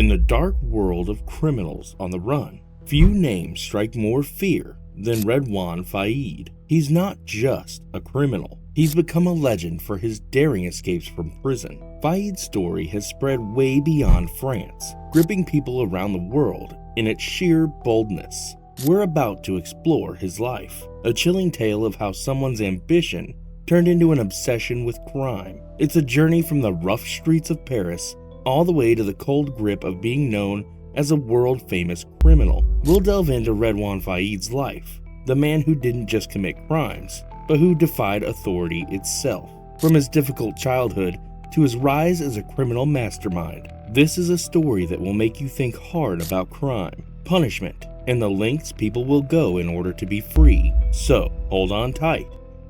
In the dark world of criminals on the run, few names strike more fear than Redouane Faïd. He's not just a criminal. He's become a legend for his daring escapes from prison. Faïd's story has spread way beyond France, gripping people around the world in its sheer boldness. We're about to explore his life, a chilling tale of how someone's ambition turned into an obsession with crime. It's a journey from the rough streets of Paris all the way to the cold grip of being known as a world-famous criminal. We'll delve into Redouane Faïd's life, the man who didn't just commit crimes, but who defied authority itself. From his difficult childhood to his rise as a criminal mastermind, this is a story that will make you think hard about crime, punishment, and the lengths people will go in order to be free. So, hold on tight,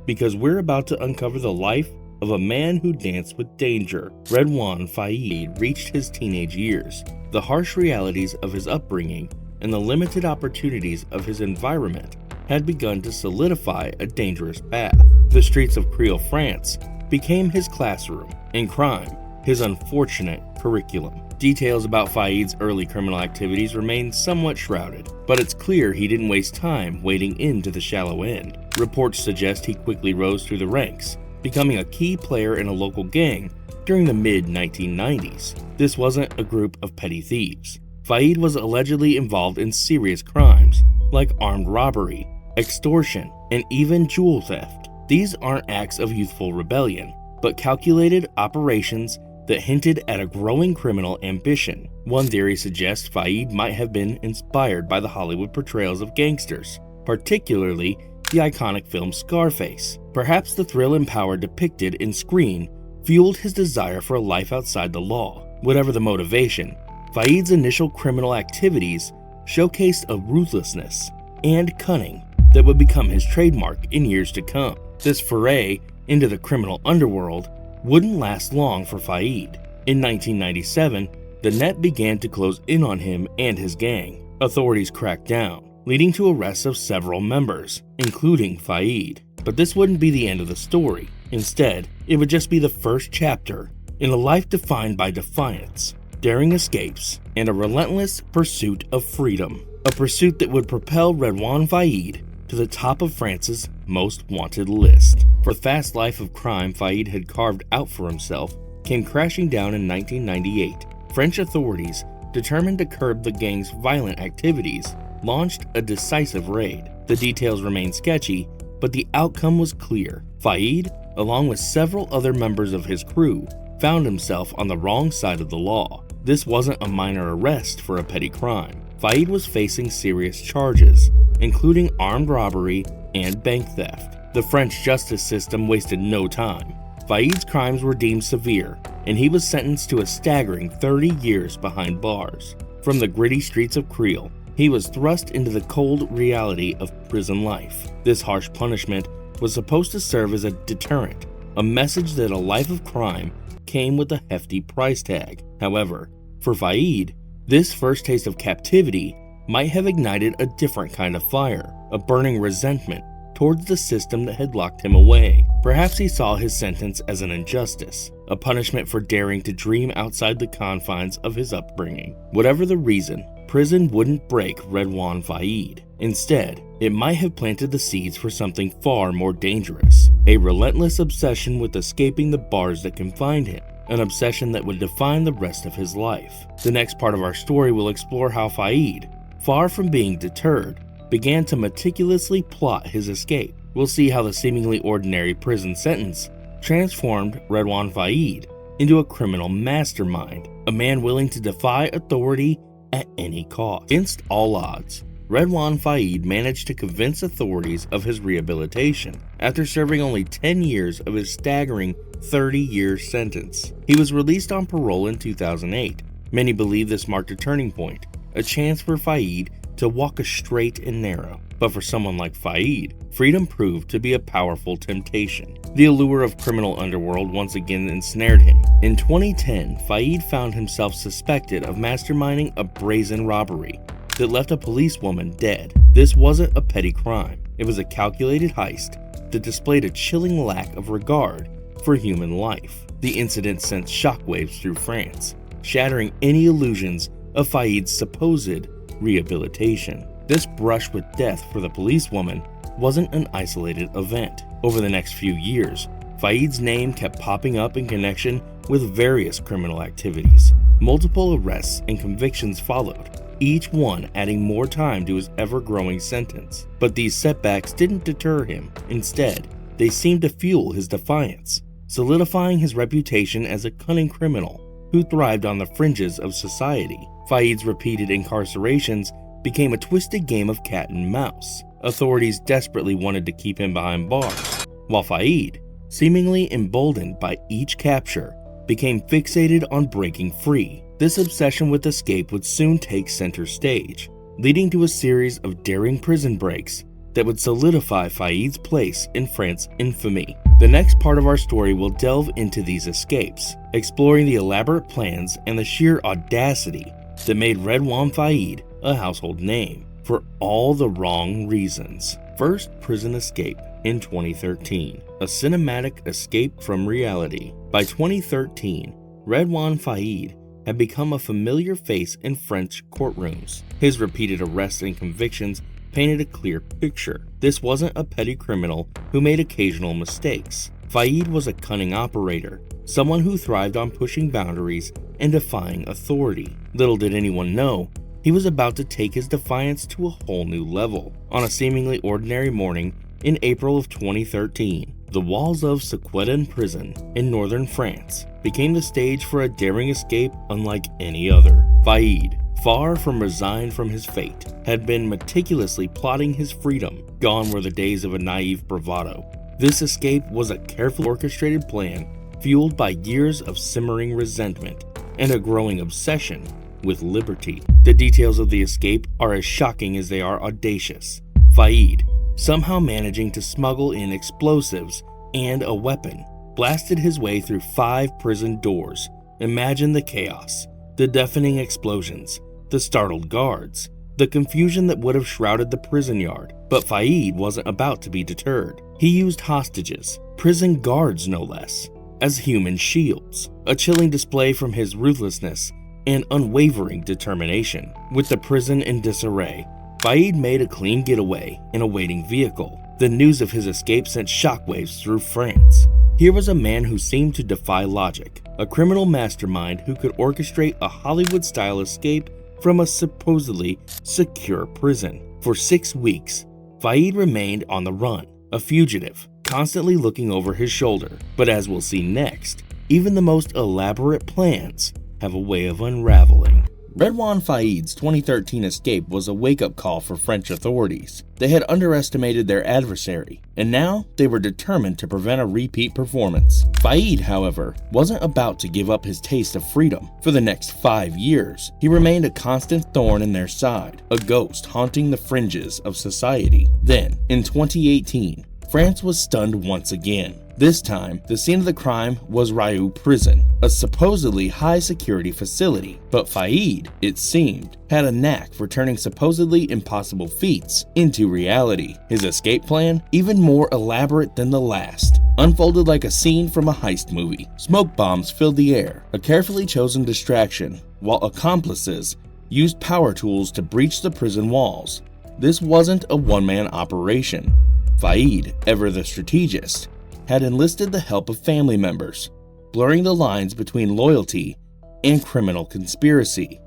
because we're about to uncover the life of a man who danced with danger. Redouane Faïd reached his teenage years. The harsh realities of his upbringing and the limited opportunities of his environment had begun to solidify a dangerous path. The streets of Creole, France became his classroom, and crime, his unfortunate curriculum. Details about Faïd's early criminal activities remain somewhat shrouded, but it's clear he didn't waste time wading into the shallow end. Reports suggest he quickly rose through the ranks, becoming a key player in a local gang during the mid-1990s. This wasn't a group of petty thieves. Faïd was allegedly involved in serious crimes like armed robbery, extortion, and even jewel theft. These aren't acts of youthful rebellion, but calculated operations that hinted at a growing criminal ambition. One theory suggests Faïd might have been inspired by the Hollywood portrayals of gangsters, particularly the iconic film Scarface. Perhaps the thrill and power depicted in Scream fueled his desire for a life outside the law. Whatever the motivation, Faïd's initial criminal activities showcased a ruthlessness and cunning that would become his trademark in years to come. This foray into the criminal underworld wouldn't last long for Faïd. In 1997, the net began to close in on him and his gang. Authorities cracked down, leading to arrests of several members, including Faïd. But this wouldn't be the end of the story. Instead, it would just be the first chapter in a life defined by defiance, daring escapes, and a relentless pursuit of freedom. A pursuit that would propel Redouane Faïd to the top of France's most wanted list. For the fast life of crime Faïd had carved out for himself came crashing down in 1998. French authorities, determined to curb the gang's violent activities, launched a decisive raid. The details remain sketchy, but the outcome was clear. Faïd, along with several other members of his crew, found himself on the wrong side of the law. This wasn't a minor arrest for a petty crime. Faïd was facing serious charges, including armed robbery and bank theft. The French justice system wasted no time. Faïd's crimes were deemed severe, and he was sentenced to a staggering 30 years behind bars. From the gritty streets of Creole, he was thrust into the cold reality of prison life. This harsh punishment was supposed to serve as a deterrent, a message that a life of crime came with a hefty price tag. However, for Faïd, this first taste of captivity might have ignited a different kind of fire, a burning resentment towards the system that had locked him away. Perhaps he saw his sentence as an injustice, a punishment for daring to dream outside the confines of his upbringing. Whatever the reason, prison wouldn't break Redouane Faïd. Instead, it might have planted the seeds for something far more dangerous, a relentless obsession with escaping the bars that confined him, an obsession that would define the rest of his life. The next part of our story will explore how Faïd, far from being deterred, began to meticulously plot his escape. We'll see how the seemingly ordinary prison sentence transformed Redouane Faïd into a criminal mastermind, a man willing to defy authority at any cost. Against all odds, Redouane Faïd managed to convince authorities of his rehabilitation. After serving only 10 years of his staggering 30-year sentence, he was released on parole in 2008. Many believe this marked a turning point, a chance for Faïd to walk a straight and narrow. But for someone like Faïd, freedom proved to be a powerful temptation. The allure of criminal underworld once again ensnared him. In 2010, Faïd found himself suspected of masterminding a brazen robbery that left a policewoman dead. This wasn't a petty crime. It was a calculated heist that displayed a chilling lack of regard for human life. The incident sent shockwaves through France, shattering any illusions of Faid's supposed rehabilitation. This brush with death for the policewoman wasn't an isolated event. Over the next few years, Faid's name kept popping up in connection with various criminal activities. Multiple arrests and convictions followed, each one adding more time to his ever-growing sentence. But these setbacks didn't deter him. Instead, they seemed to fuel his defiance, solidifying his reputation as a cunning criminal who thrived on the fringes of society. Faid's repeated incarcerations became a twisted game of cat and mouse. Authorities desperately wanted to keep him behind bars, while Faid, seemingly emboldened by each capture, became fixated on breaking free. This obsession with escape would soon take center stage, leading to a series of daring prison breaks that would solidify Faid's place in France's infamy. The next part of our story will delve into these escapes, exploring the elaborate plans and the sheer audacity that made Redouane Faid a household name for all the wrong reasons. First prison escape in 2013, a cinematic escape from reality. By 2013, Redouane Faid had become a familiar face in French courtrooms. His repeated arrests and convictions painted a clear picture. This wasn't a petty criminal who made occasional mistakes. Faid was a cunning operator, someone who thrived on pushing boundaries and defying authority. Little did anyone know, he was about to take his defiance to a whole new level. On a seemingly ordinary morning in April of 2013, the walls of Sequedin prison in northern France became the stage for a daring escape unlike any other. Faid, far from resigned from his fate, had been meticulously plotting his freedom. Gone were the days of a naive bravado. This escape was a carefully orchestrated plan fueled by years of simmering resentment and a growing obsession with liberty. The details of the escape are as shocking as they are audacious. Faid, somehow managing to smuggle in explosives and a weapon, blasted his way through 5 prison doors. Imagine the chaos, the deafening explosions, the startled guards, the confusion that would have shrouded the prison yard. But Faid wasn't about to be deterred. He used hostages, prison guards no less, as human shields, a chilling display from his ruthlessness and unwavering determination. With the prison in disarray, Faid made a clean getaway in a waiting vehicle. The news of his escape sent shockwaves through France. Here was a man who seemed to defy logic, a criminal mastermind who could orchestrate a Hollywood-style escape from a supposedly secure prison. For 6 weeks, Faid remained on the run, a fugitive, constantly looking over his shoulder. But as we'll see next, even the most elaborate plans have a way of unraveling. Redouane Faid's 2013 escape was a wake-up call for French authorities. They had underestimated their adversary, and now they were determined to prevent a repeat performance. Faid, however, wasn't about to give up his taste of freedom. For the next 5 years, he remained a constant thorn in their side, a ghost haunting the fringes of society. Then, in 2018, France was stunned once again. This time, the scene of the crime was Rieux prison, a supposedly high-security facility. But Faid, it seemed, had a knack for turning supposedly impossible feats into reality. His escape plan, even more elaborate than the last, unfolded like a scene from a heist movie. Smoke bombs filled the air, a carefully chosen distraction, while accomplices used power tools to breach the prison walls. This wasn't a one-man operation. Faid, ever the strategist, had enlisted the help of family members, blurring the lines between loyalty and criminal conspiracy.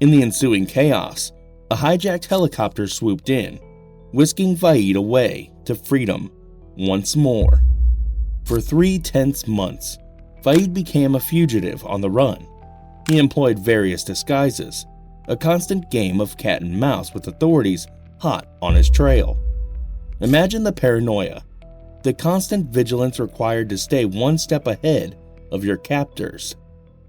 In the ensuing chaos, a hijacked helicopter swooped in, whisking Faid away to freedom once more. For 3 tense months, Faid became a fugitive on the run. He employed various disguises, a constant game of cat and mouse with authorities hot on his trail. Imagine the paranoia, the constant vigilance required to stay one step ahead of your captors.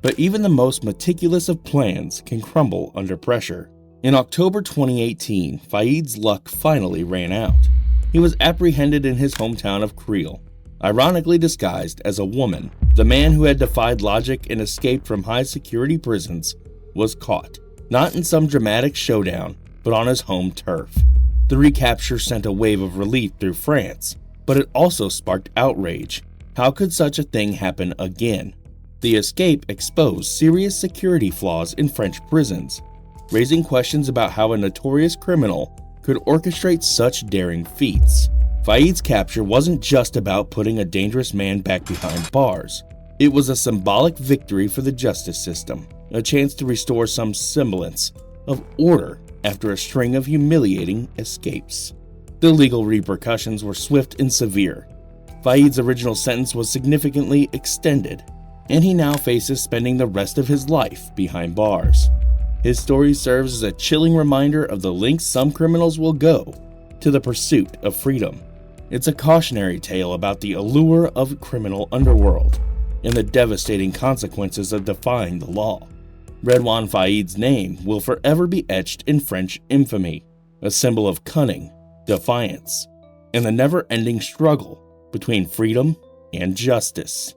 But even the most meticulous of plans can crumble under pressure. In October 2018, Faid's luck finally ran out. He was apprehended in his hometown of Creil, ironically disguised as a woman. The man who had defied logic and escaped from high-security prisons was caught, not in some dramatic showdown, but on his home turf. The recapture sent a wave of relief through France, but it also sparked outrage. How could such a thing happen again? The escape exposed serious security flaws in French prisons, raising questions about how a notorious criminal could orchestrate such daring feats. Faid's capture wasn't just about putting a dangerous man back behind bars. It was a symbolic victory for the justice system, a chance to restore some semblance of order after a string of humiliating escapes. The legal repercussions were swift and severe. Faid's original sentence was significantly extended, and he now faces spending the rest of his life behind bars. His story serves as a chilling reminder of the lengths some criminals will go to the pursuit of freedom. It's a cautionary tale about the allure of criminal underworld and the devastating consequences of defying the law. Redouane Faid's name will forever be etched in French infamy, a symbol of cunning, defiance, and the never-ending struggle between freedom and justice.